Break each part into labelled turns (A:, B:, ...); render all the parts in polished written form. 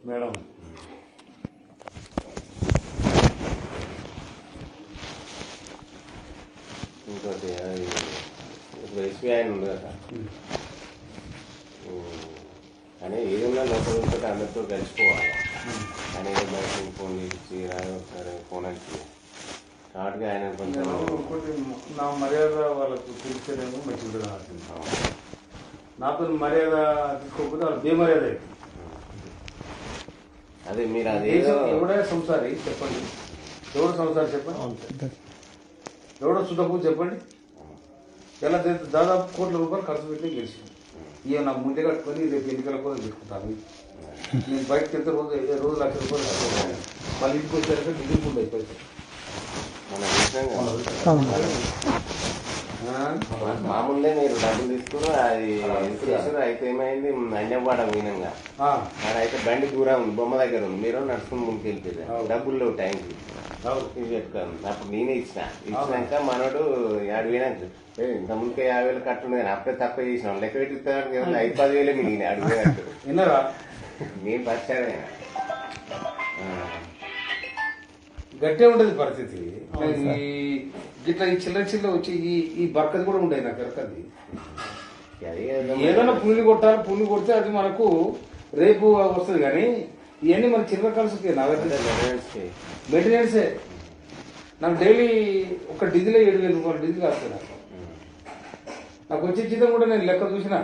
A: Madam
B: ఇంకోటి ఇప్పుడు SBI ఉంది కదా, కానీ ఏదైనా లోపల ఉంటే అందరితో కలిసిపోవాలి. ఆయన ఏదో బయట ఫోన్ చేసి సరే ఫోన్ అంటే కాబట్టి ఆయన కొంచెం
A: నా మర్యాద వాళ్ళకు తెలిసేదేమో మంచిగా నాతో మర్యాద తీసుకోకపోతే వాళ్ళు బేమర్యాద అవుతుంది.
B: అదే మీరు అదే
A: ఎవడే సంసారి చెప్పండి, ఎవడో సంసారి చెప్పండి, ఎవడో సుధకు చెప్పండి. ఎలా దాదాపు కోట్ల రూపాయలు ఖర్చు పెట్టి గెలిచింది. ఇక నా ముందే కట్టుకొని రేపు ఎన్నికల కోసం పెట్టుకుంటాను. నేను బయటకు వెళ్తే రోజు లక్ష రూపాయలు కట్టుకోవాలి. మళ్ళీ ఇంటికి వచ్చాక డిగ్రీ కూడా అయిపోయింది.
B: మామూలుగా మీరు డబ్బులు తీసుకుని అది ఇన్సూరెన్స్ అయితే ఏమైంది అన్యవాడ మీనంగా అయితే బండి దూరం ఉంది, బొమ్మ దగ్గర ఉంది, మీరు నడుచుకుని ముందుకు వెళ్ళిపోయారు. డబ్బులు లేవు టైంకి పెట్టుకోను. అప్పుడు నేనే ఇచ్చినాక మనోడు 50 వేలు ఇంత ముందుకే 50,000 కట్టుండే కానీ అప్పుడే తక్కువ చేసినాం. లెక్క పెట్టిస్తాను 5-10 వేలే మిగిలిన అడిగినట్టు నేను పచ్చాడే
A: గట్టే ఉండేది పరిస్థితి. ఇట్లా ఈ చిల్లర వచ్చి ఈ బర్కది కూడా ఉండేది నాకు ఎరకది. ఏదైనా పుల్లి కొట్టాలి, పుల్లి కొడితే అది మనకు రేపు వస్తుంది. కానీ ఇవన్నీ మన చిల్లర కలిసి మెయింటెనెన్సే. నాకు డైలీ ఒక డీజిలే 7,000 రూపాయలు డీజిల్ వస్తుంది. నాకు వచ్చే జీతం కూడా నేను లెక్క చూసినా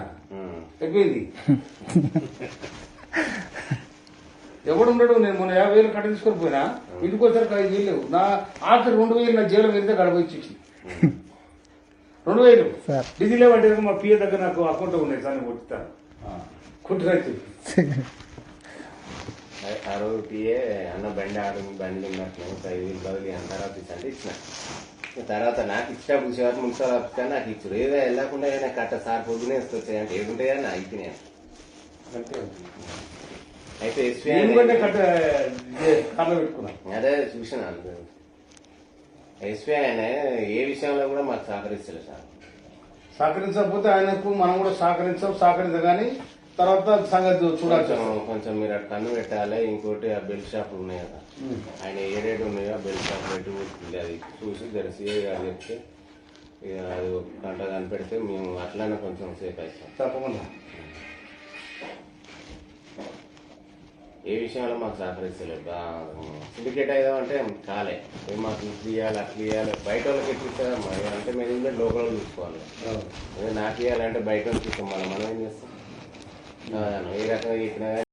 A: అయిపోయింది. ఎవడు ఉండడు. నేను మొన్న 50,000 కట్ట తీసుకొని పోయినా, ఇంటికి వచ్చారు 5,000 లేవు. నా ఆఖరి 2,000 నా జైలు వెళ్తే గడపచ్చి 2,000 డీజిల్ లేవంటే మా పిఏ దగ్గర నాకు అకౌంట్ ఉన్నాయి సార్, నేను కొట్టుతాను కుట్టినట్టు.
B: ఆ రోజు పిఏ అన్న బండి బండి ఉన్నట్లు 5,000 బదులు అన్న తర్వాత ఇచ్చంటే ఇచ్చిన. తర్వాత నాకు ఇచ్చినప్పుడు చివరి మున్సిపల్ ఆఫీస్ నాకు ఇచ్చారు. ఏదో వెళ్ళకుండా ఏదైనా కట్ట సార్ పొద్దునే వస్తాయి అంటే ఏడుంటాయా నా అయిపోయినాయి. అయితే అదే చూసిన ఎస్బీఐ ఆయన ఏ విషయంలో కూడా మాకు సహకరిస్తలేదు సార్.
A: సహకరించకపోతే ఆయనకు మనం కూడా సహకరించగానే తర్వాత సంగతి చూడాలి.
B: కొంచెం మీరు అటు కన్ను పెట్టాలి. ఇంకోటి ఆ బెల్ట్ షాపులు ఉన్నాయి కదా, ఆయన ఏ రేటు ఉన్నాయో ఆ బెల్ట్ షాప్ రేటు అది చూసి సిఐ గారు చెప్తే అది ఒక గంట కనిపెడితే మేము అట్లానే కొంచెం సేఫ్ అవుతాం.
A: తప్పకుండా
B: ఏ విషయంలో మాకు సహకరిస్తలేదు. సిండికేట్ అయ్యామంటే కాలే మాకు ఇట్లు ఇవ్వాలి అట్లు ఇవ్వాలి. బయట వాళ్ళకి ఎట్లు ఇస్తారు అంటే మేము లోకల్ చూసుకోవాలి. నాకు ఇవ్వాలంటే బయట వాళ్ళకి ఇస్తాం. మనం ఏం చేస్తాం ఏ రకంగా చెప్పినా